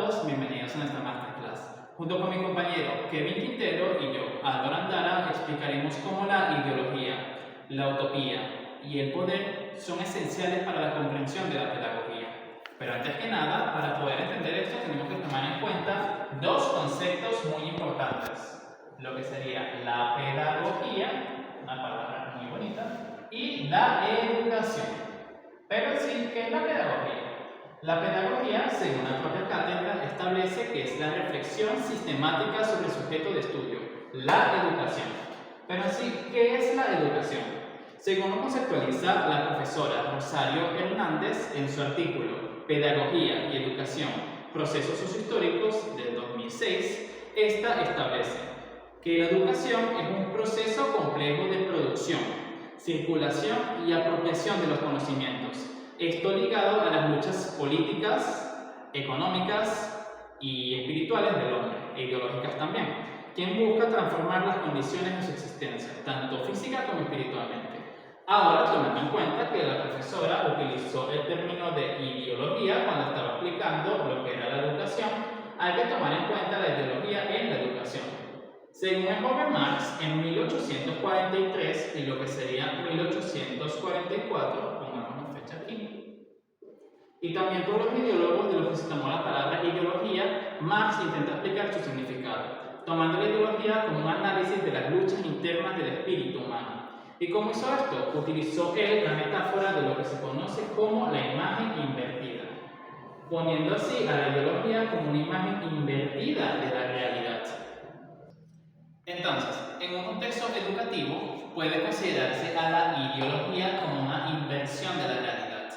todos, bienvenidos a nuestra Masterclass. Junto con mi compañero Kevin Quintero y yo, Álvaro Andara, explicaremos cómo la ideología, la utopía y el poder son esenciales para la comprensión de la pedagogía. Pero antes que nada, para poder entender esto tenemos que tomar en cuenta dos conceptos muy importantes. Lo que sería la pedagogía, una palabra muy bonita, y la educación. Pero sí, ¿qué es la pedagogía? La pedagogía, según la propia cátedra, establece que es la reflexión sistemática sobre el sujeto de estudio, la educación. Pero sí, ¿qué es la educación? Según lo conceptualiza la profesora Rosario Hernández en su artículo Pedagogía y Educación, Procesos Sociohistóricos del 2006, esta establece que la educación es un proceso complejo de producción, circulación y apropiación de los conocimientos. Esto ligado a las luchas políticas, económicas y espirituales del hombre, e ideológicas también, quien busca transformar las condiciones de su existencia, tanto física como espiritualmente. Ahora, tomando en cuenta que la profesora utilizó el término de ideología cuando estaba explicando lo que era la educación, hay que tomar en cuenta la ideología en la educación. Según el joven Marx, en 1843 y lo que sería 1844, pongamos la fecha aquí, y también por los ideólogos de los que se tomó la palabra ideología, Marx intenta explicar su significado, tomando la ideología como un análisis de las luchas internas del espíritu humano. ¿Y cómo hizo esto? Utilizó él la metáfora de lo que se conoce como la imagen invertida, poniendo así a la ideología como una imagen invertida de la realidad. Entonces, en un contexto educativo puede considerarse a la ideología como una inversión de la realidad,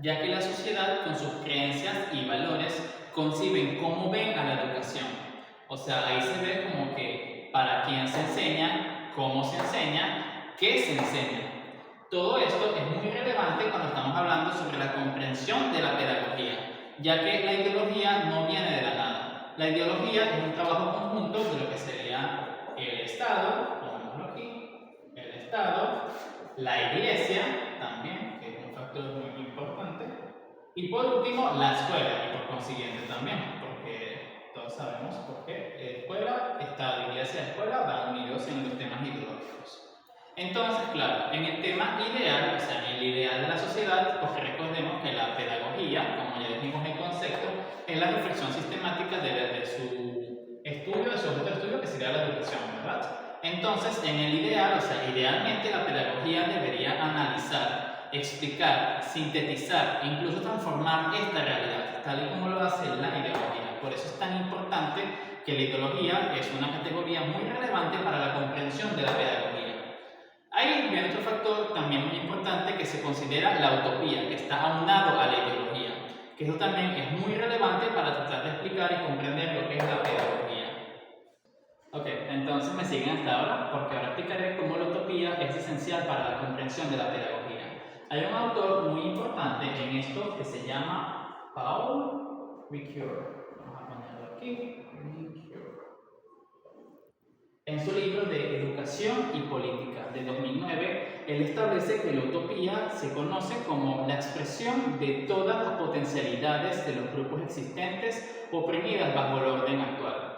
ya que la sociedad con sus creencias y valores conciben cómo ven a la educación. O sea, ahí se ve como que para quién se enseña, cómo se enseña, qué se enseña. Todo esto es muy relevante cuando estamos hablando sobre la comprensión de la pedagogía, ya que la ideología no viene de la nada. La ideología es un trabajo conjunto de lo que sería el Estado, pongámoslo aquí, el Estado, la Iglesia también, que es un factor muy importante, y por último la escuela, y por consiguiente también, porque todos sabemos por qué escuela, Estado, Iglesia, escuela van unidos en los temas ideológicos. Entonces, claro, en el tema ideal, o sea, en el ideal de la sociedad, pues recordemos que la pedagogía, como ya dijimos el concepto, es la reflexión sistemática de su estudio, de su objeto de estudio, que sería la educación, ¿verdad? Entonces, en el ideal, o sea, idealmente la pedagogía debería analizar, explicar, sintetizar e incluso transformar esta realidad, tal y como lo hace la ideología. Por eso es tan importante que la ideología es una categoría muy relevante para la comprensión de la pedagogía. Hay viene otro factor también muy importante que se considera la utopía, que está aunado a la ideología, que eso también es muy relevante para tratar de explicar y comprender lo que es la pedagogía. Ok, entonces me siguen hasta ahora, porque ahora explicaré cómo la utopía es esencial para la comprensión de la pedagogía. Hay un autor muy importante en esto que se llama Paul Ricoeur. Vamos a ponerlo aquí. En su libro de Educación y Política de 2009, él establece que la utopía se conoce como la expresión de todas las potencialidades de los grupos existentes oprimidas bajo el orden actual.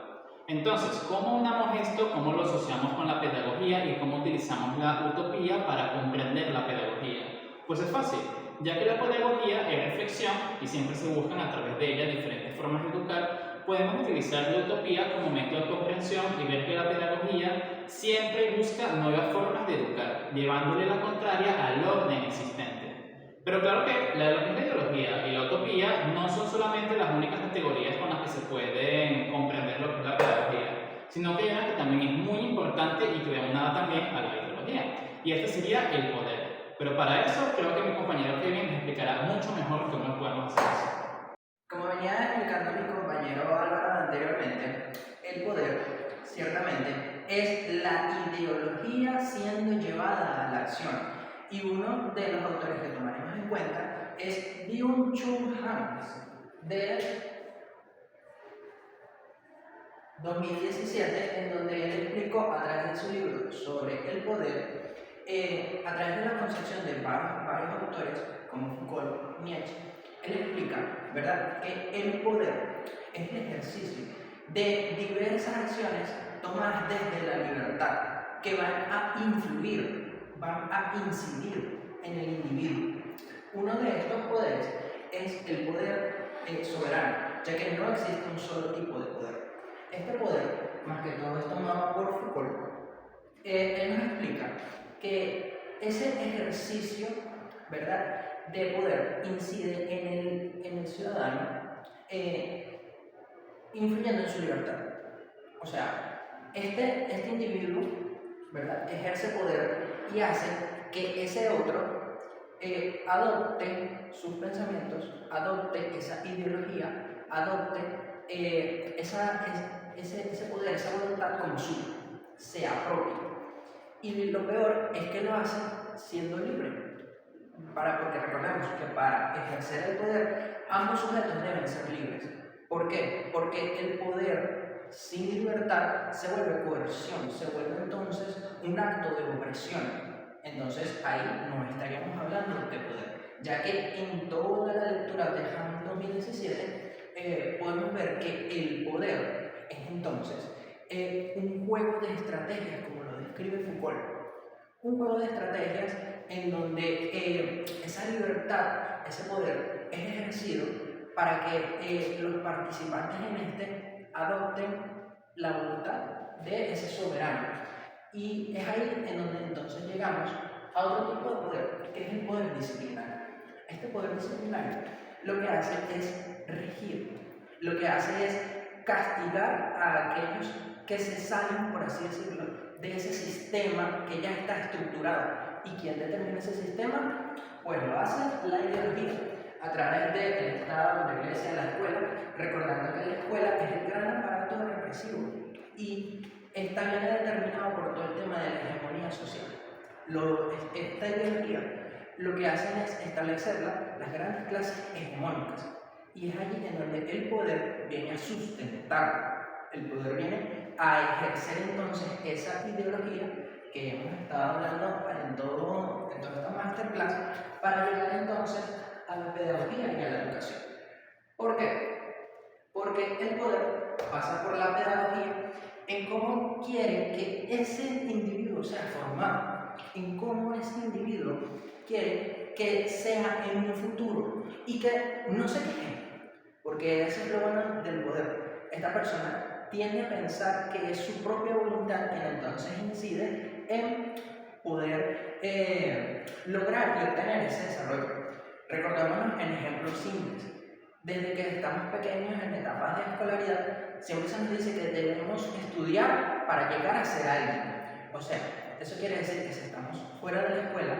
Entonces, ¿cómo unamos esto? ¿Cómo lo asociamos con la pedagogía y cómo utilizamos la utopía para comprender la pedagogía? Pues es fácil, ya que la pedagogía es reflexión y siempre se buscan a través de ella diferentes formas de educar. Podemos utilizar la utopía como método de comprensión y ver que la pedagogía siempre busca nuevas formas de educar, llevándole la contraria al orden existente. Pero claro que la ideología y la utopía no son solamente las únicas categorías con las que se pueden comprender lo que es la pedagogía, sino que hay una que también es muy importante y que va unada también a la ideología, y este sería el poder. Pero para eso creo que mi compañero Kevin nos explicará mucho mejor cómo podemos hacer eso. Como venía explicando mi compañero Álvaro anteriormente, el poder, ciertamente, es la ideología siendo llevada a la acción. Y uno de los autores que tomaremos en cuenta es Byung-Chul Han, de 2017, en donde él explicó a través de su libro sobre el poder, a través de la concepción de varios autores, como Foucault, Nietzsche, él explica, ¿verdad?, que el poder es el ejercicio de diversas acciones tomadas desde la libertad que van a influir, van a incidir en el individuo. Uno de estos poderes es el poder soberano, ya que no existe un solo tipo de poder. Este poder, más que todo, es tomado por Foucault. Él nos explica que ese ejercicio, ¿verdad?, de poder incide en el ciudadano, influyendo en su libertad. O sea, este individuo, ¿verdad?, ejerce poder y hace que ese otro adopte sus pensamientos, adopte esa ideología, adopte ese poder, esa voluntad como suyo, se apropie. Y lo peor es que lo hace siendo libre. Porque recordemos que para ejercer el poder, ambos sujetos deben ser libres. ¿Por qué? Porque el poder sin libertad se vuelve coerción, se vuelve entonces un acto de opresión. Entonces ahí no estaríamos hablando de poder, ya que en toda la lectura de Hammond 2017 podemos ver que el poder es entonces un juego de estrategias, como lo describe Foucault. Un juego de estrategias en donde esa libertad, ese poder es ejercido para que los participantes en este adopten la voluntad de ese soberano. Y es ahí en donde entonces llegamos a otro tipo de poder, que es el poder disciplinario. Este poder disciplinario lo que hace es regir, lo que hace es castigar a aquellos que se salen, por así decirlo, de ese sistema que ya está estructurado. ¿Y quién determina ese sistema? Pues lo hace la ideología, a través del Estado, la Iglesia, la escuela, recordando que la escuela es el gran aparato represivo y está bien determinado por todo el tema de la hegemonía social. Esta ideología lo que hacen es establecer las grandes clases hegemónicas, y es allí en donde el poder viene a sustentar, el poder viene a ejercer entonces esa ideología que hemos estado hablando en toda esta masterclass, para llegar entonces a la pedagogía y a la educación. ¿Por qué? Porque el poder pasa por la pedagogía en cómo quiere que ese individuo sea formado, en cómo ese individuo quiere que sea en un futuro y que no se queje, porque eso es lo bueno del poder. Esta persona tiende a pensar que es su propia voluntad quien entonces incide en poder lograr y obtener ese desarrollo. Recordémonos en ejemplos simples. Desde que estamos pequeños, en etapas de escolaridad, siempre se nos dice que debemos estudiar para llegar a ser alguien. O sea, eso quiere decir que si estamos fuera de la escuela,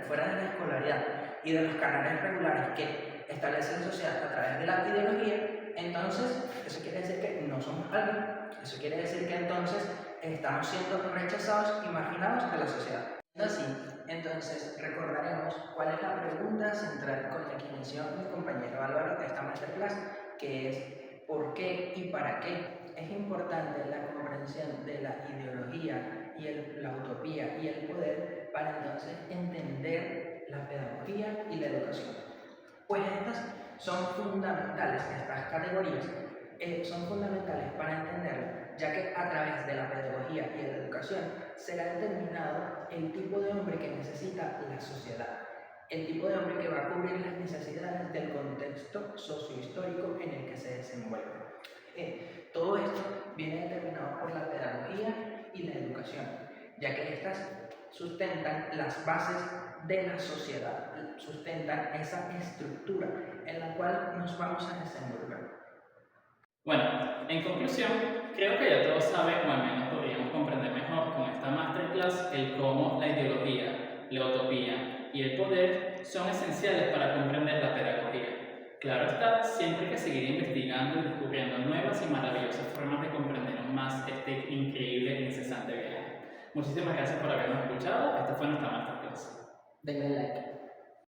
fuera de la escolaridad y de los canales regulares que establece la sociedad a través de la ideología, entonces eso quiere decir que no somos alguien. Eso quiere decir que entonces estamos siendo rechazados y marginados de la sociedad. Así, entonces recordaremos cuál es la pregunta central con la que inició mi compañero Álvaro esta masterclass, que es ¿por qué y para qué es importante la comprensión de la ideología y la utopía y el poder para entonces entender la pedagogía y la educación? Pues estas son fundamentales, estas categorías son fundamentales para entenderlo, ya que a través de la pedagogía y de la educación será determinado el tipo de hombre que necesita la sociedad, el tipo de hombre que va a cubrir las necesidades del contexto sociohistórico en el que se desenvuelve. Todo esto viene determinado por la pedagogía y la educación, ya que estas sustentan las bases de la sociedad, sustentan esa estructura en la cual nos vamos a desenvolver. Bueno, en conclusión, creo que ya todos saben, o al menos podríamos comprender mejor con esta masterclass, el cómo la ideología, la utopía y el poder son esenciales para comprender la pedagogía. Claro está, siempre hay que seguir investigando y descubriendo nuevas y maravillosas formas de comprender aún más este increíble e incesante viaje. Muchísimas gracias por habernos escuchado. Esta fue nuestra masterclass. Denle like.